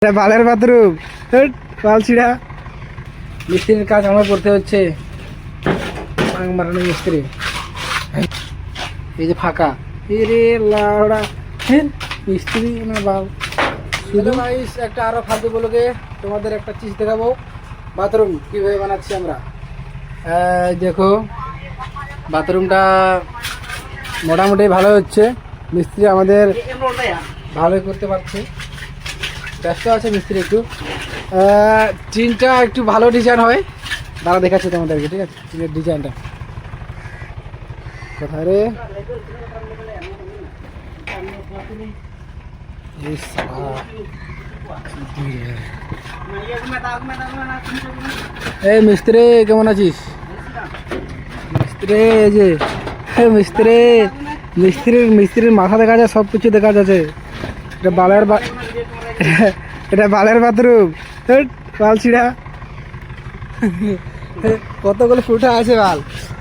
এটা বালের বাথরুম, বাল ছিড়া। মিস্ত্রির কাজ আমার করতে হচ্ছে, মারানো মিস্ত্রি। এই যে ফাঁকা, রে লাউড়া মিস্ত্রি না বাল। শুধু গাইস একটা আরো ফালতু বলকে তোমাদের একটা চিজ দেখাবো, বাথরুম কিভাবে বানাচ্ছি আমরা। দেখো বাথরুমটা মোটামুটি ভালো হচ্ছে, মিস্ত্রি আমাদের ভালোই করতে পারছে। ব্যস্ত আছে মিস্ত্রি একটু, টিনটা একটু ভালো ডিজাইন হয়, দাঁড়া দেখাচ্ছি তোমাদেরকে, ঠিক আছে? টিনের ডিজাইনটা কোথায় রে? এই মিস্ত্রি কেমন আছিস? মিস্ত্রি এই যে মিস্ত্রি মিস্ত্রির মাথা দেখা যায়, সব কিছু দেখা যাচ্ছে। এটা বালের এটা বালের বাথরুম, বাল ছিড়া। কতগুলো ফুটা আছে বাল,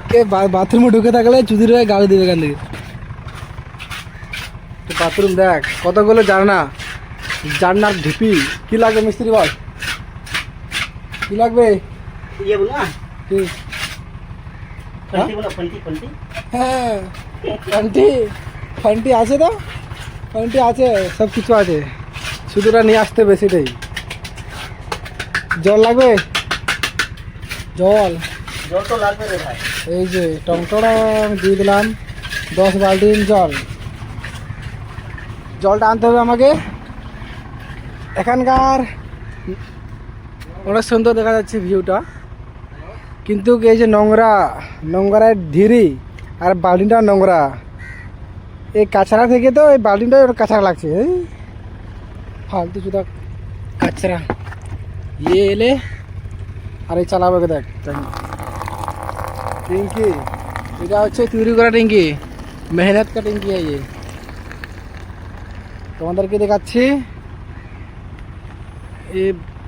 কে বাথরুমে ঢুকে থাকলে চুদির হয়ে গালি দিবে এখান থেকে। বাথরুম দেখ কতগুলো জাননার ঢিপি। কি লাগবে মিস্ত্রি বল, কি লাগবে? কি? হ্যাঁ ফান্টি আছে তো, ফান্টি আছে, সব কিছু আছে, শুধু ওটা নিয়ে আসতে বেশিটাই। জল লাগবে? জল তো লাগবে রে ভাই। এই যে টংটড়া দিয়ে দিলাম 10 বালতি জল। জলটা আনতে হবে আমাকে। এখানকার অনেক সুন্দর দেখা যাচ্ছে ভিউটা, কিন্তু এই যে নোংরার ধিরি আর বালতিটা নোংরা, এই কাছড়া থেকে তো এই বালতিটা কাছড়া লাগছে। ফালতু চুদা কাছড়া ইয়ে এলে আর এই চালাবে দেখ টিঙ্কি। এটা হচ্ছে তৈরি করা টিঙ্কি, মেহনত কা টিঙ্কি। এই তোমাদেরকে দেখাচ্ছি,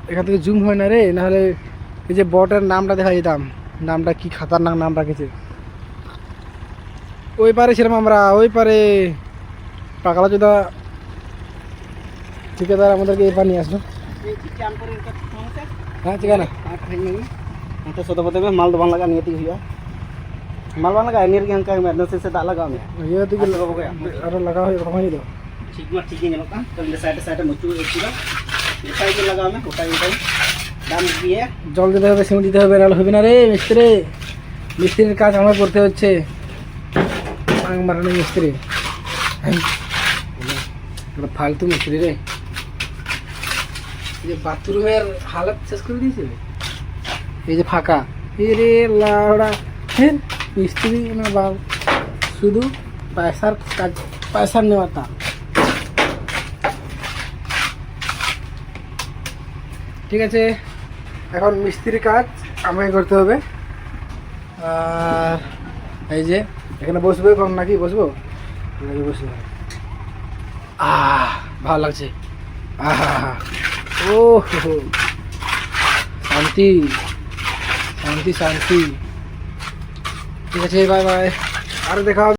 এখান থেকে জুম হয় না রে, নাহলে এই যে বটের নামটা দেখা যেতাম। নামটা কি খাতারনাক নাম রাখেছে। ওই পারে ছিলাম আমরা, ওই পারে পাকালা চোদা ঠিকাদার আমাদেরকে এই পার নিয়ে আসলো। হ্যাঁ ঠিক আছে ना, तो सोता पता में माल दुकान लगा नहीं हुआ माल वाला लगा नहीं कि मेहनत से दाल लगा में ये तो अरे लगा हो रहा है। ठीक है ना तो साइड साइड मुचू एक पूरा ये साइड लगा में उठाई দাম দিয়ে জল দিতে হবে, সিমেন্ট দিতে হবে, নাহলে হবে না রে মিস্ত্রি। মিস্ত্রির কাজ আমার করতে হচ্ছে, মারানো মিস্ত্রি। ফালতু মিস্ত্রি রে, যে বাথরুমের হালত শেষ করে দিয়েছে। এই যে ফাঁকা, রে লাউড়া মিস্ত্রি না বাল, শুধু পয়সার কাজ, পয়সা নেওয়াটা। ঠিক আছে, এখন মিস্ত্রির কাজ আমাকে করতে হবে। আর এই যে এখানে বসবে কম নাকি, বসবো বসবো। ভালো লাগছে, ও শান্তি শান্তি শান্তি। ঠিক আছে, বাই বাই, আর দেখা হবে।